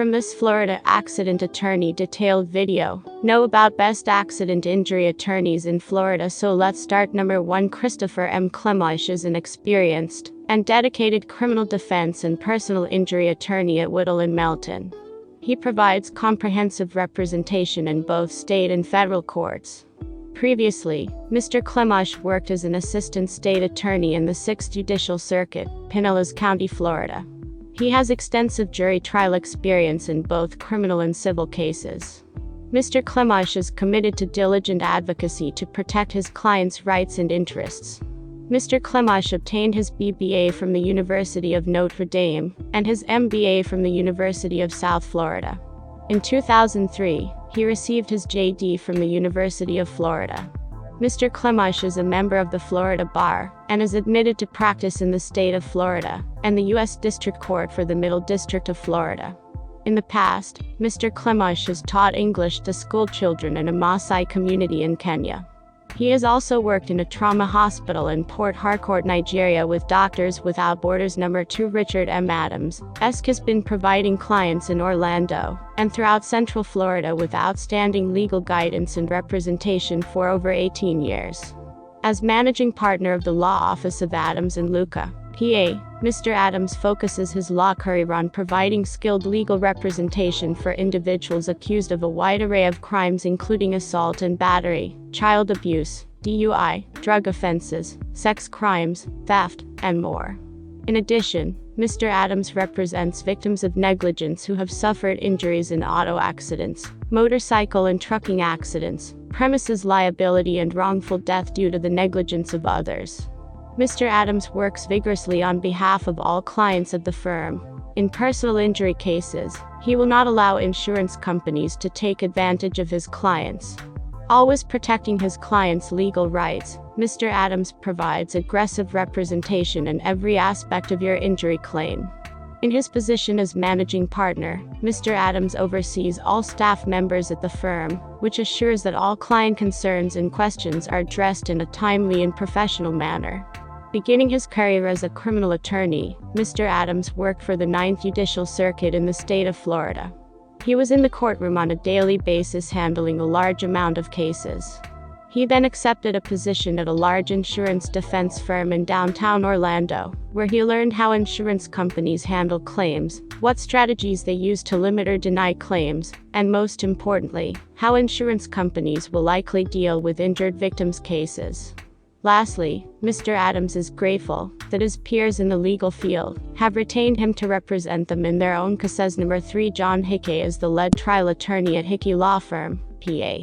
From this Florida accident attorney detailed video, know about best accident injury attorneys in Florida. So let's start. Number 1. Christopher M. Klemash is an experienced and dedicated criminal defense and personal injury attorney at Whittle & Melton. He provides comprehensive representation in both state and federal courts. Previously, Mr. Klemash worked as an assistant state attorney in the 6th Judicial Circuit, Pinellas County, Florida. He has extensive jury trial experience in both criminal and civil cases. Mr. Klemash is committed to diligent advocacy to protect his clients' rights and interests. Mr. Klemash obtained his BBA from the University of Notre Dame and his MBA from the University of South Florida. In 2003, he received his JD from the University of Florida. Mr. Klemash is a member of the Florida Bar and is admitted to practice in the state of Florida and the U.S. District Court for the Middle District of Florida. In the past, Mr. Klemash has taught English to school children in a Maasai community in Kenya. He has also worked in a trauma hospital in Port Harcourt, Nigeria with Doctors Without Borders. Number 2. Richard M. Adams has been providing clients in Orlando and throughout Central Florida with outstanding legal guidance and representation for over 18 years. As managing partner of the law office of Adams & Luca, PA, Mr. Adams focuses his law career on providing skilled legal representation for individuals accused of a wide array of crimes including assault and battery, child abuse, DUI, drug offenses, sex crimes, theft, and more. In addition, Mr. Adams represents victims of negligence who have suffered injuries in auto accidents, motorcycle and trucking accidents, premises liability, and wrongful death due to the negligence of others. Mr. Adams works vigorously on behalf of all clients of the firm. In personal injury cases, he will not allow insurance companies to take advantage of his clients. Always protecting his clients' legal rights, Mr. Adams provides aggressive representation in every aspect of your injury claim. In his position as managing partner, Mr. Adams oversees all staff members at the firm, which assures that all client concerns and questions are addressed in a timely and professional manner. Beginning his career as a criminal attorney, Mr. Adams worked for the 9th Judicial Circuit in the state of Florida. He was in the courtroom on a daily basis handling a large amount of cases. He then accepted a position at a large insurance defense firm in downtown Orlando, where he learned how insurance companies handle claims, what strategies they use to limit or deny claims, and most importantly, how insurance companies will likely deal with injured victims' cases. Lastly, Mr. Adams is grateful that his peers in the legal field have retained him to represent them in their own cases. Number 3. John Hickey is the lead trial attorney at Hickey Law Firm, PA.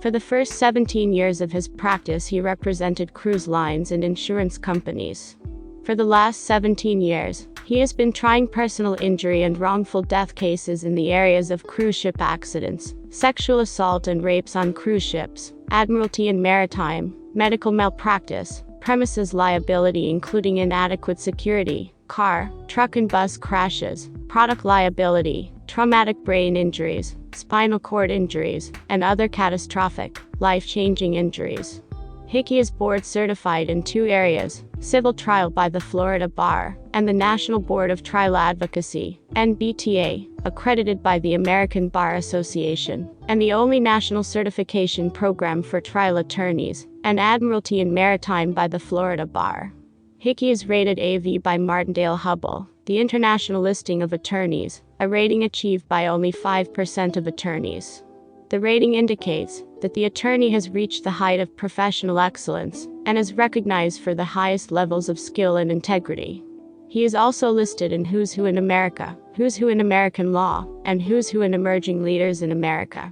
For the first 17 years of his practice, he represented cruise lines and insurance companies. For the last 17 years, he has been trying personal injury and wrongful death cases in the areas of cruise ship accidents, sexual assault and rapes on cruise ships, admiralty and maritime, medical malpractice, premises liability including inadequate security, car, truck and bus crashes, product liability, traumatic brain injuries, spinal cord injuries, and other catastrophic, life-changing injuries. Hickey is board certified in 2 areas: civil trial by the Florida Bar and the National Board of Trial Advocacy, NBTA, accredited by the American Bar Association, and the only national certification program for trial attorneys, and Admiralty and Maritime by the Florida Bar. Hickey is rated AV by Martindale-Hubbell, the international listing of attorneys, a rating achieved by only 5% of attorneys. The rating indicates that the attorney has reached the height of professional excellence and is recognized for the highest levels of skill and integrity. He is also listed in Who's Who in America, Who's Who in American Law, and Who's Who in Emerging Leaders in America.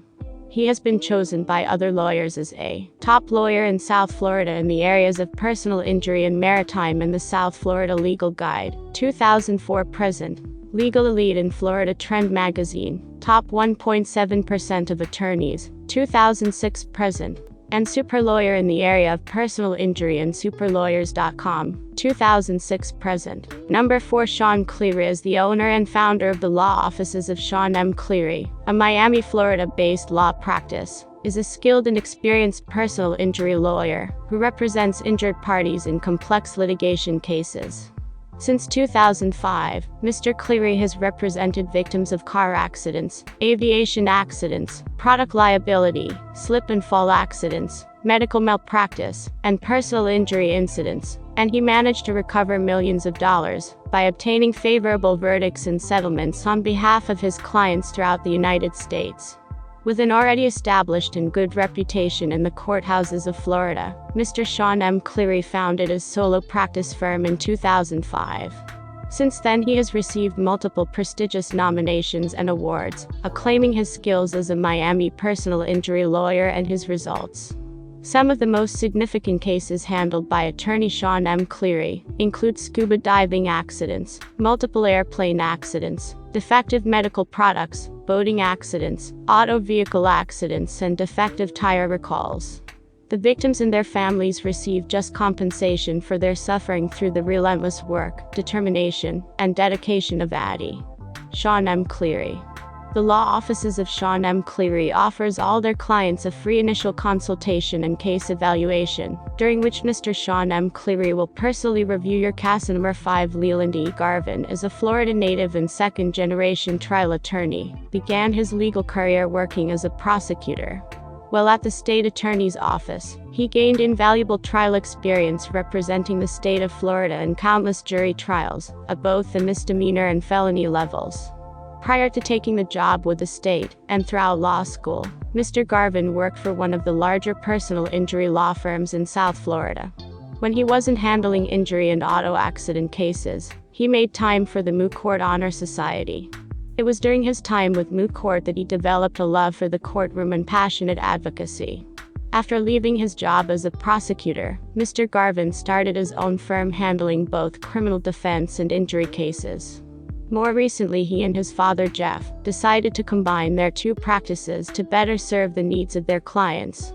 He has been chosen by other lawyers as a top lawyer in South Florida in the areas of personal injury and maritime in the South Florida Legal Guide, 2004 present, Legal Elite in Florida Trend Magazine, top 1.7% of attorneys, 2006 present, and super lawyer in the area of personal injury in superlawyers.com, 2006 present. Number 4. Sean Cleary is the owner and founder of the law offices of Sean M. Cleary, a Miami, Florida-based law practice, is a skilled and experienced personal injury lawyer who represents injured parties in complex litigation cases. Since 2005, Mr. Cleary has represented victims of car accidents, aviation accidents, product liability, slip and fall accidents, medical malpractice, and personal injury incidents, and he managed to recover millions of dollars by obtaining favorable verdicts and settlements on behalf of his clients throughout the United States. With an already established and good reputation in the courthouses of Florida, Mr. Sean M. Cleary founded his solo practice firm in 2005. Since then, he has received multiple prestigious nominations and awards, acclaiming his skills as a Miami personal injury lawyer and his results. Some of the most significant cases handled by attorney Sean M. Cleary include scuba diving accidents, multiple airplane accidents, defective medical products, boating accidents, auto vehicle accidents, and defective tire recalls. The victims and their families receive just compensation for their suffering through the relentless work, determination, and dedication of Addie. Sean M. Cleary. The law offices of Sean M. Cleary offers all their clients a free initial consultation and case evaluation, during which Mr. Sean M. Cleary will personally review your case. Number 5. Leland E. Garvin is a Florida native and second-generation trial attorney, began his legal career working as a prosecutor. While at the state attorney's office, he gained invaluable trial experience representing the state of Florida in countless jury trials, at both the misdemeanor and felony levels. Prior to taking the job with the state and throughout law school, Mr. Garvin worked for one of the larger personal injury law firms in South Florida. When he wasn't handling injury and auto accident cases, he made time for the Moot Court Honor Society. It was during his time with Moot Court that he developed a love for the courtroom and passionate advocacy. After leaving his job as a prosecutor, Mr. Garvin started his own firm handling both criminal defense and injury cases. More recently, he and his father Jeff decided to combine their two practices to better serve the needs of their clients.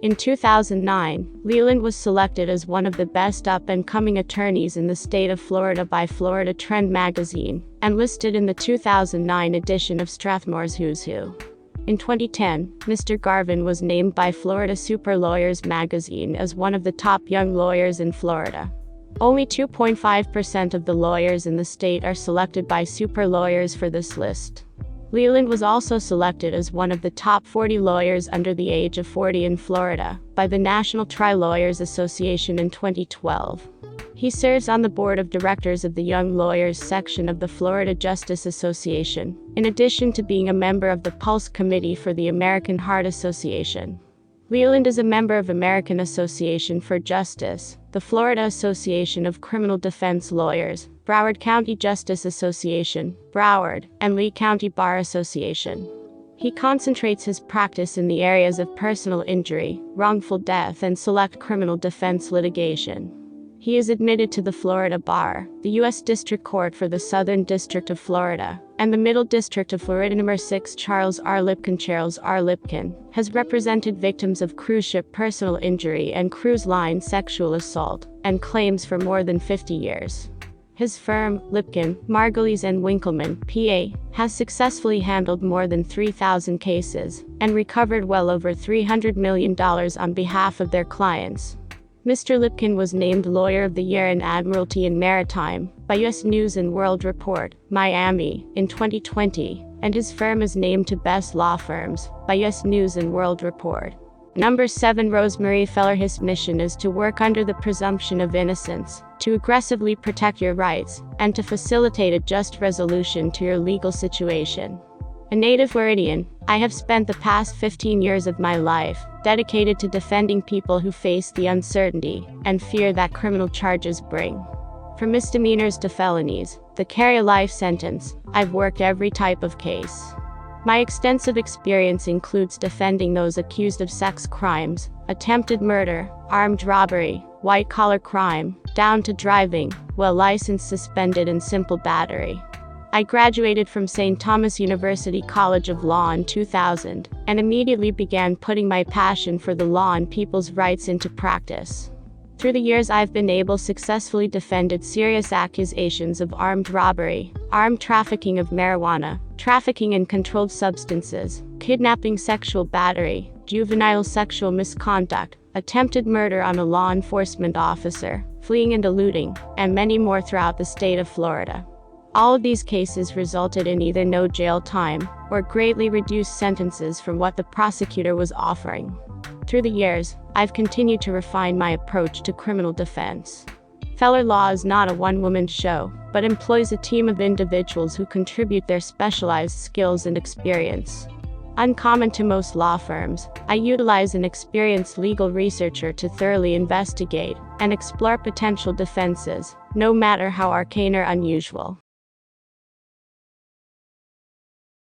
In 2009, Leland was selected as one of the best up-and-coming attorneys in the state of Florida by Florida Trend magazine, and listed in the 2009 edition of Strathmore's Who's Who. In 2010, Mr. Garvin was named by Florida Super Lawyers magazine as one of the top young lawyers in Florida. Only 2.5% of the lawyers in the state are selected by Super Lawyers for this list. Leland was also selected as one of the top 40 lawyers under the age of 40 in Florida by the National Trial Lawyers Association in 2012. He serves on the board of directors of the Young Lawyers section of the Florida Justice Association, in addition to being a member of the Pulse Committee for the American Heart Association. Leland is a member of American Association for Justice, the Florida Association of Criminal Defense Lawyers, Broward County Justice Association, Broward, and Lee County Bar Association. He concentrates his practice in the areas of personal injury, wrongful death, and select criminal defense litigation. He is admitted to the Florida Bar, the U.S. District Court for the Southern District of Florida, and the Middle District of Florida. Number 6. Charles R. Lipkin. Charles R. Lipkin has represented victims of cruise ship personal injury and cruise line sexual assault and claims for more than 50 years. His firm, Lipkin, Margulies & Winkleman, PA, has successfully handled more than 3,000 cases and recovered well over $300 million on behalf of their clients. Mr. Lipkin was named Lawyer of the Year in Admiralty and Maritime by U.S. News & World Report, Miami, in 2020, and his firm is named to Best Law Firms by U.S. News & World Report. Number 7. Rosemary Feller. His mission is to work under the presumption of innocence, to aggressively protect your rights, and to facilitate a just resolution to your legal situation. A native Floridian, I have spent the past 15 years of my life dedicated to defending people who face the uncertainty and fear that criminal charges bring. From misdemeanors to felonies, that carry a life sentence, I've worked every type of case. My extensive experience includes defending those accused of sex crimes, attempted murder, armed robbery, white-collar crime, down to driving, while license suspended, and simple battery. I graduated from St. Thomas University College of Law in 2000, and immediately began putting my passion for the law and people's rights into practice. Through the years, I've been able successfully defended serious accusations of armed robbery, armed trafficking of marijuana, trafficking in controlled substances, kidnapping, sexual battery, juvenile sexual misconduct, attempted murder on a law enforcement officer, fleeing and eluding, and many more throughout the state of Florida. All of these cases resulted in either no jail time or greatly reduced sentences from what the prosecutor was offering. Through the years, I've continued to refine my approach to criminal defense. Feller Law is not a one-woman show, but employs a team of individuals who contribute their specialized skills and experience. Uncommon to most law firms, I utilize an experienced legal researcher to thoroughly investigate and explore potential defenses, no matter how arcane or unusual.